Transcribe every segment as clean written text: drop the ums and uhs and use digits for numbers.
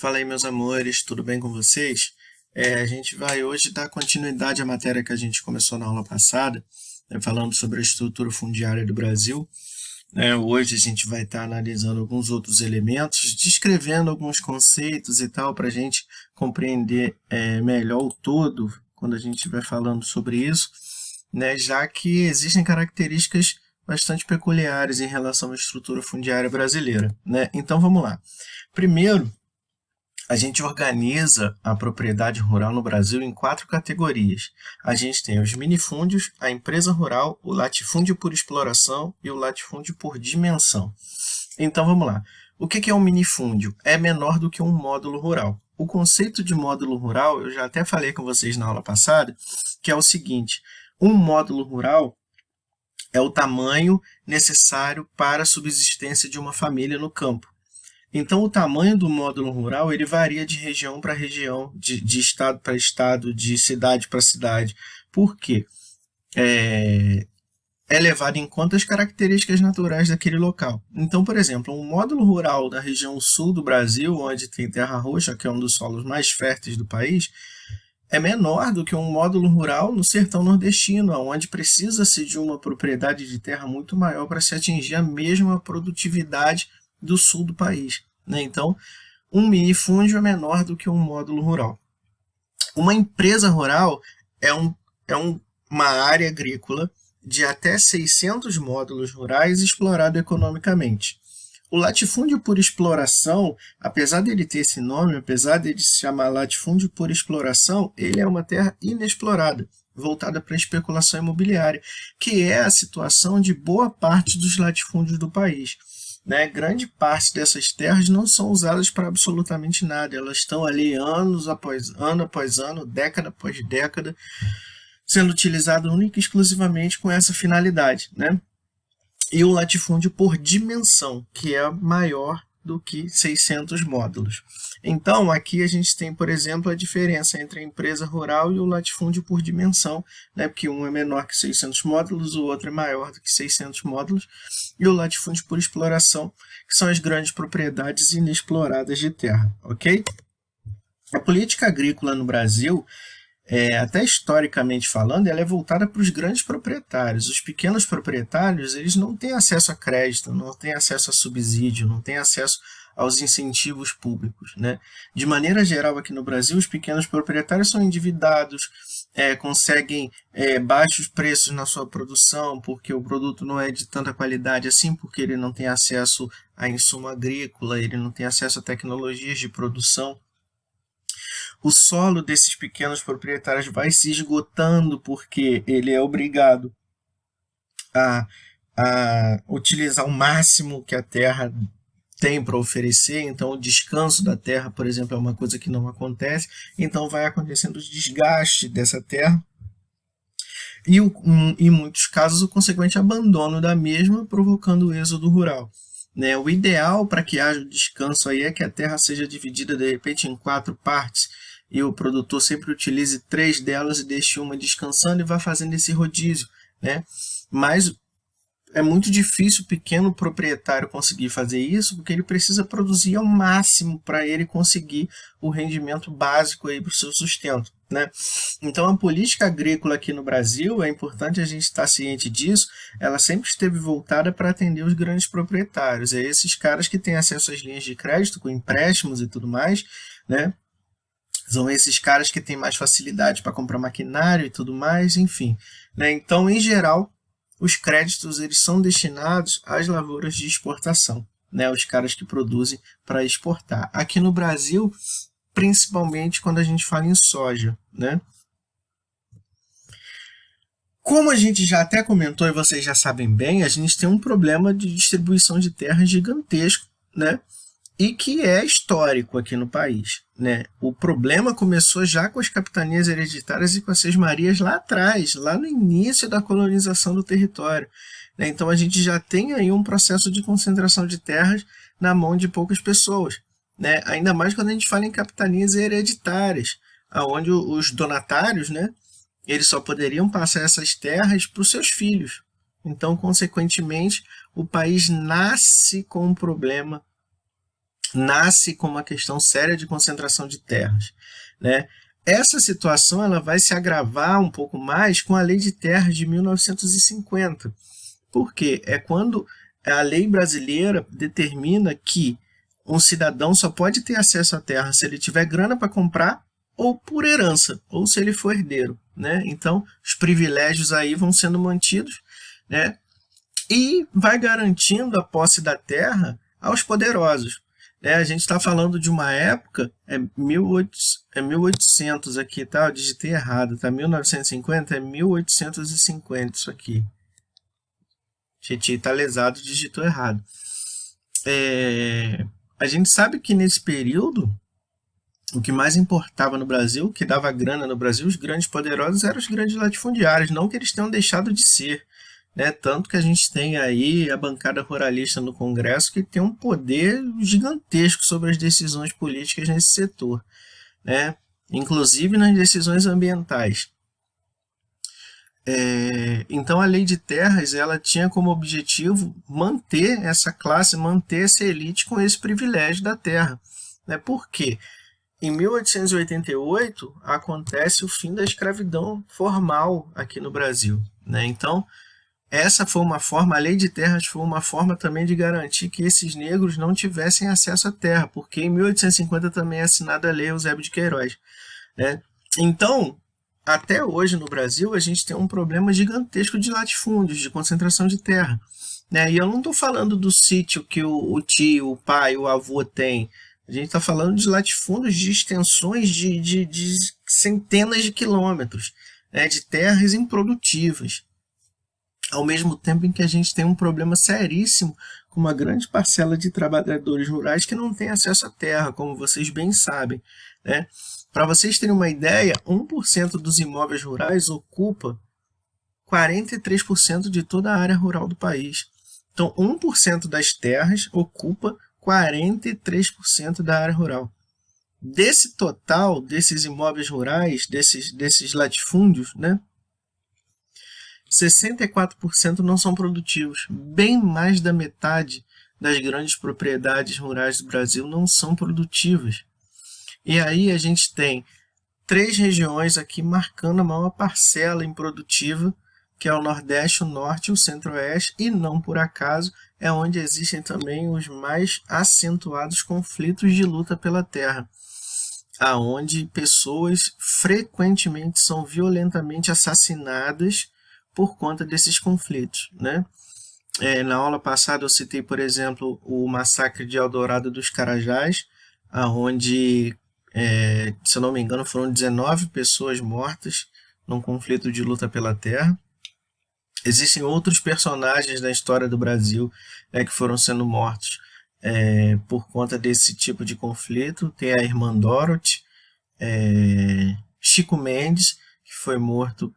Fala aí, meus amores, tudo bem com vocês? A gente vai hoje dar continuidade à matéria que a gente começou na aula passada, falando sobre a estrutura fundiária do Brasil. Hoje a gente vai estar analisando alguns outros elementos, descrevendo alguns conceitos e tal, para a gente compreender melhor o todo quando a gente estiver falando sobre isso, né? Já que existem características bastante peculiares em relação à estrutura fundiária brasileira, né? Então vamos lá. Primeiro, a gente organiza a propriedade rural no Brasil em 4 categorias. A gente tem os minifúndios, a empresa rural, o latifúndio por exploração e o latifúndio por dimensão. Então vamos lá. O que é um minifúndio? É menor do que um módulo rural. O conceito de módulo rural, eu já até falei com vocês na aula passada, que é o seguinte: um módulo rural é o tamanho necessário para a subsistência de uma família no campo. Então, o tamanho do módulo rural ele varia de região para região, de estado para estado, de cidade para cidade. Por quê? É levado em conta as características naturais daquele local. Então, por exemplo, um módulo rural da região sul do Brasil, onde tem terra roxa, que é um dos solos mais férteis do país, é menor do que um módulo rural no sertão nordestino, onde precisa-se de uma propriedade de terra muito maior para se atingir a mesma produtividade do sul do país, né? Então, um minifúndio é menor do que um módulo rural. Uma empresa rural uma área agrícola de até 600 módulos rurais explorado economicamente. O latifúndio por exploração, apesar dele ter esse nome, apesar de se chamar latifúndio por exploração, ele é uma terra inexplorada, voltada para a especulação imobiliária, que é a situação de boa parte dos latifúndios do país. Né? Grande parte dessas terras não são usadas para absolutamente nada, elas estão ali ano após ano, década após década, sendo utilizadas única e exclusivamente com essa finalidade, né? E o latifúndio por dimensão, que é maior do que 600 módulos. Então, aqui a gente tem, por exemplo, a diferença entre a empresa rural e o latifúndio por dimensão, né? Porque um é menor que 600 módulos, o outro é maior do que 600 módulos, e o latifúndio por exploração, que são as grandes propriedades inexploradas de terra, ok? A política agrícola no Brasil, até historicamente falando, ela é voltada para os grandes proprietários. Os pequenos proprietários, eles não têm acesso a crédito, não têm acesso a subsídio, não têm acesso aos incentivos públicos, né? De maneira geral, aqui no Brasil, os pequenos proprietários são endividados, conseguem baixos preços na sua produção, porque o produto não é de tanta qualidade assim, porque ele não tem acesso a insumo agrícola, ele não tem acesso a tecnologias de produção. O solo desses pequenos proprietários vai se esgotando porque ele é obrigado a utilizar o máximo que a terra tem para oferecer. Então, o descanso da terra, por exemplo, é uma coisa que não acontece. Então, vai acontecendo o desgaste dessa terra e, em muitos casos, o consequente abandono da mesma, provocando o êxodo rural. Né? O ideal para que haja o descanso aí é que a terra seja dividida, de repente, em 4 partes, e o produtor sempre utilize 3 delas e deixe uma descansando e vá fazendo esse rodízio, né? Mas é muito difícil o pequeno proprietário conseguir fazer isso, porque ele precisa produzir ao máximo para ele conseguir o rendimento básico aí para o seu sustento, né? Então, a política agrícola aqui no Brasil, é importante a gente estar ciente disso, ela sempre esteve voltada para atender os grandes proprietários, é esses caras que têm acesso às linhas de crédito, com empréstimos e tudo mais, né? São esses caras que têm mais facilidade para comprar maquinário e tudo mais, enfim, né? Então, em geral, os créditos eles são destinados às lavouras de exportação, né? Os caras que produzem para exportar. Aqui no Brasil, principalmente quando a gente fala em soja, né? Como a gente já até comentou e vocês já sabem bem, a gente tem um problema de distribuição de terras gigantesco, né? E que é histórico aqui no país, né? O problema começou já com as capitanias hereditárias e com as sesmarias lá atrás, lá no início da colonização do território, né? Então a gente já tem aí um processo de concentração de terras na mão de poucas pessoas, né? Ainda mais quando a gente fala em capitanias hereditárias, onde os donatários, né, eles só poderiam passar essas terras para os seus filhos. Então, consequentemente, o país nasce com um problema nasce com uma questão séria de concentração de terras, né? Essa situação ela vai se agravar um pouco mais com a Lei de Terras de 1950. Por quê? É quando a lei brasileira determina que um cidadão só pode ter acesso à terra se ele tiver grana para comprar ou por herança, ou se ele for herdeiro, né? Então, os privilégios aí vão sendo mantidos, né? E vai garantindo a posse da terra aos poderosos. Né? A gente está falando de uma época, 1800 aqui, tá? Eu digitei errado, tá? 1950 é 1850 isso aqui. Titi tá lesado, digitou errado. A gente sabe que nesse período, o que mais importava no Brasil, o que dava grana no Brasil, os grandes poderosos eram os grandes latifundiários, não que eles tenham deixado de ser. Né? Tanto que a gente tem aí a bancada ruralista no Congresso que tem um poder gigantesco sobre as decisões políticas nesse setor, né? Inclusive nas decisões ambientais. Então a Lei de Terras ela tinha como objetivo manter essa classe, manter essa elite com esse privilégio da terra. Né? Por quê? Em 1888 acontece o fim da escravidão formal aqui no Brasil. Né? Então, essa foi uma forma, a Lei de Terras foi uma forma também de garantir que esses negros não tivessem acesso à terra, porque em 1850 também é assinada a Lei Eusébio de Queiroz. Né? Então, até hoje no Brasil, a gente tem um problema gigantesco de latifúndios, de concentração de terra. Né? E eu não estou falando do sítio que o tio, o pai, o avô tem. A gente está falando de latifúndios de extensões de centenas de quilômetros, né? De terras improdutivas. Ao mesmo tempo em que a gente tem um problema seríssimo com uma grande parcela de trabalhadores rurais que não tem acesso à terra, como vocês bem sabem. Né? Para vocês terem uma ideia, 1% dos imóveis rurais ocupa 43% de toda a área rural do país. Então, 1% das terras ocupa 43% da área rural. Desse total, desses imóveis rurais, desses latifúndios, né? 64% não são produtivos. Bem mais da metade das grandes propriedades rurais do Brasil não são produtivas. E aí a gente tem 3 regiões aqui marcando a maior parcela improdutiva, que é o Nordeste, o Norte e o Centro-Oeste, e não por acaso é onde existem também os mais acentuados conflitos de luta pela terra, aonde pessoas frequentemente são violentamente assassinadas por conta desses conflitos, né? Na aula passada eu citei, por exemplo, o massacre de Eldorado dos Carajás, onde, se eu não me engano, foram 19 pessoas mortas num conflito de luta pela terra. Existem outros personagens da história do Brasil que foram sendo mortos por conta desse tipo de conflito. Tem a irmã Dorothy, Chico Mendes, que foi morto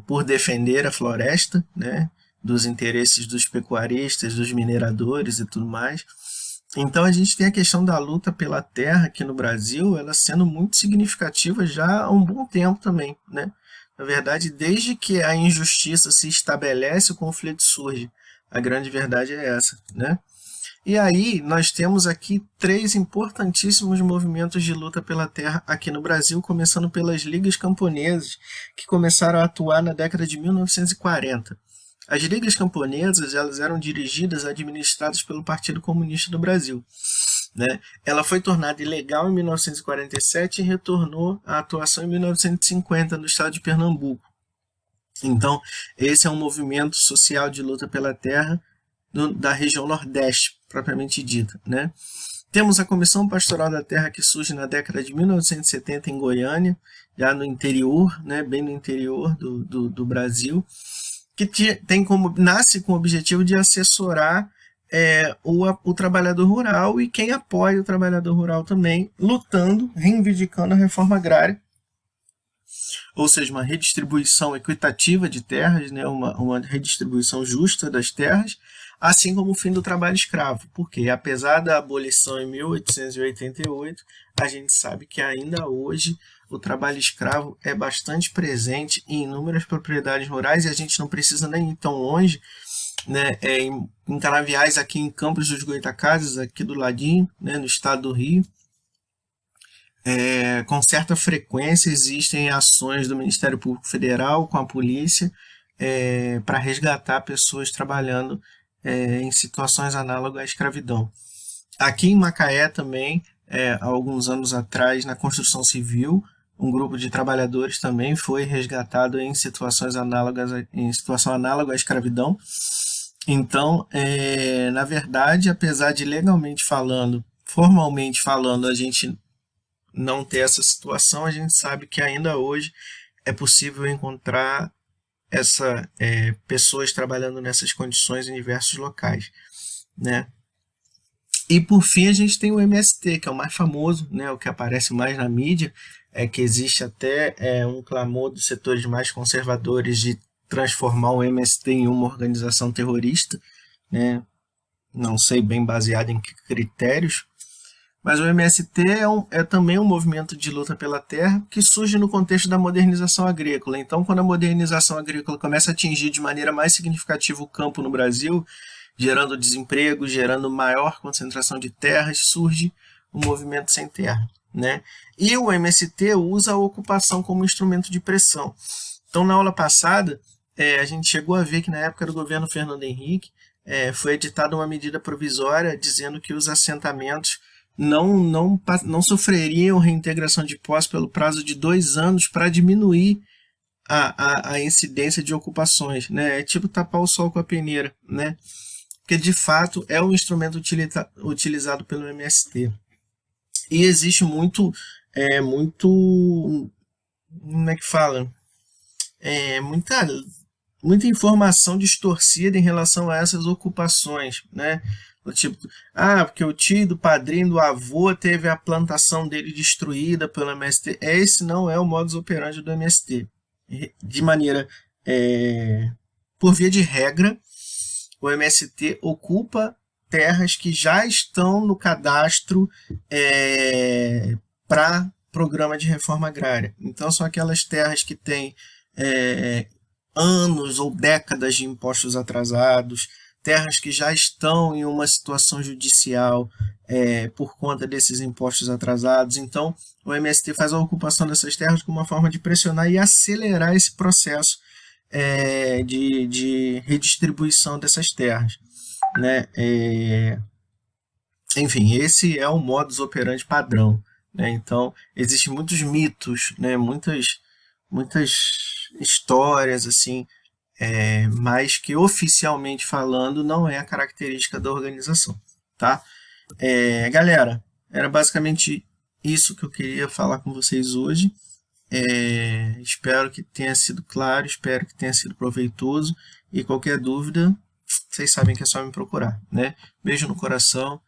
por defender a floresta, né, dos interesses dos pecuaristas, dos mineradores e tudo mais. Então a gente tem a questão da luta pela terra aqui no Brasil, ela sendo muito significativa já há um bom tempo também, né? Na verdade, desde que a injustiça se estabelece, o conflito surge. A grande verdade é essa, né? E aí nós temos aqui 3 importantíssimos movimentos de luta pela terra aqui no Brasil, começando pelas ligas camponesas, que começaram a atuar na década de 1940. As ligas camponesas elas eram dirigidas e administradas pelo Partido Comunista do Brasil. Né? Ela foi tornada ilegal em 1947 e retornou à atuação em 1950 no estado de Pernambuco. Então, esse é um movimento social de luta pela terra da região Nordeste, propriamente dita. Né? Temos a Comissão Pastoral da Terra, que surge na década de 1970 em Goiânia, já no interior, né? Bem no interior do Brasil, que nasce com o objetivo de assessorar o trabalhador rural e quem apoia o trabalhador rural também, lutando, reivindicando a reforma agrária, ou seja, uma redistribuição equitativa de terras, né, uma redistribuição justa das terras, assim como o fim do trabalho escravo, porque apesar da abolição em 1888, a gente sabe que ainda hoje o trabalho escravo é bastante presente em inúmeras propriedades rurais e a gente não precisa nem ir tão longe né, em Canaviais, aqui em Campos dos Goytacazes, aqui do ladinho, né, no estado do Rio. Com certa frequência existem ações do Ministério Público Federal com a polícia para resgatar pessoas trabalhando em situações análogas à escravidão. Aqui em Macaé também, há alguns anos atrás, na construção civil, um grupo de trabalhadores também foi resgatado em situação análoga à escravidão. Então, na verdade, apesar de legalmente falando, formalmente falando, a gente não ter essa situação, a gente sabe que ainda hoje é possível encontrar pessoas trabalhando nessas condições em diversos locais, né? E por fim a gente tem o MST, que é o mais famoso, né? O que aparece mais na mídia, é que existe até um clamor dos setores mais conservadores de transformar o MST em uma organização terrorista, né? Não sei bem baseado em que critérios, mas o MST é também um movimento de luta pela terra que surge no contexto da modernização agrícola. Então, quando a modernização agrícola começa a atingir de maneira mais significativa o campo no Brasil, gerando desemprego, gerando maior concentração de terras, surge o movimento sem terra, né? E o MST usa a ocupação como instrumento de pressão. Então, na aula passada, a gente chegou a ver que na época do governo Fernando Henrique foi editada uma medida provisória dizendo que os assentamentos não sofreriam reintegração de posse pelo prazo de 2 anos para diminuir a incidência de ocupações, né? É tipo tapar o sol com a peneira, né? Porque de fato é um instrumento utilizado pelo MST. E existe muito, como é que fala? Muita informação distorcida em relação a essas ocupações, né? Tipo, porque o tio do padrinho do avô teve a plantação dele destruída pelo MST. Esse não é o modus operandi do MST. De maneira, por via de regra, o MST ocupa terras que já estão no cadastro para programa de reforma agrária. Então, são aquelas terras que têm anos ou décadas de impostos atrasados, terras que já estão em uma situação judicial por conta desses impostos atrasados. Então, o MST faz a ocupação dessas terras como uma forma de pressionar e acelerar esse processo de redistribuição dessas terras, né? Enfim, esse é o modus operandi padrão, né? Então, existem muitos mitos, né? Muitas histórias assim, mas que oficialmente falando não é a característica da organização, tá? Galera, era basicamente isso que eu queria falar com vocês hoje. Espero que tenha sido claro, espero que tenha sido proveitoso, e qualquer dúvida, vocês sabem que é só me procurar, né? Beijo no coração